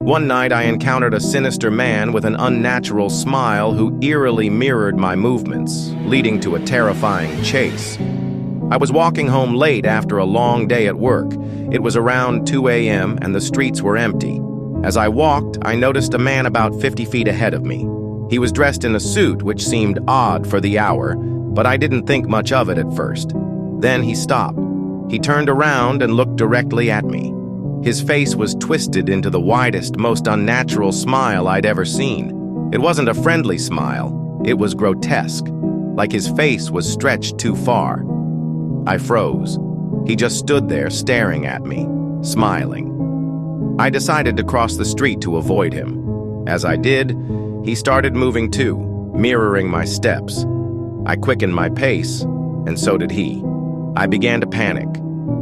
One night I encountered a sinister man with an unnatural smile who eerily mirrored my movements, leading to a terrifying chase. I was walking home late after a long day at work. It was around 2 a.m. and the streets were empty. As I walked, I noticed a man about 50 feet ahead of me. He was dressed in a suit, which seemed odd for the hour, but I didn't think much of it at first. Then he stopped. He turned around and looked directly at me. His face was twisted into the widest, most unnatural smile I'd ever seen. It wasn't a friendly smile. It was grotesque, like his face was stretched too far. I froze. He just stood there staring at me, smiling. I decided to cross the street to avoid him. As I did, he started moving too, mirroring my steps. I quickened my pace, and so did he. I began to panic.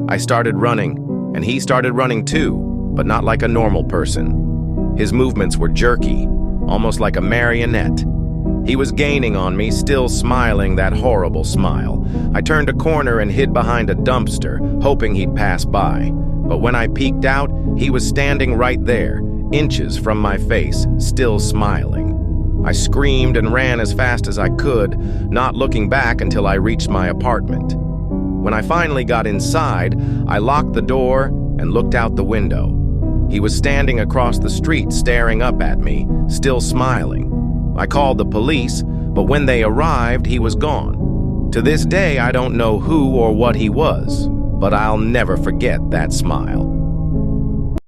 I started running, and he started running too, but not like a normal person. His movements were jerky, almost like a marionette. He was gaining on me, still smiling that horrible smile. I turned a corner and hid behind a dumpster, hoping he'd pass by. But when I peeked out, he was standing right there, inches from my face, still smiling. I screamed and ran as fast as I could, not looking back until I reached my apartment. When I finally got inside, I locked the door and looked out the window. He was standing across the street, staring up at me, still smiling. I called the police, but when they arrived, he was gone. To this day, I don't know who or what he was, but I'll never forget that smile.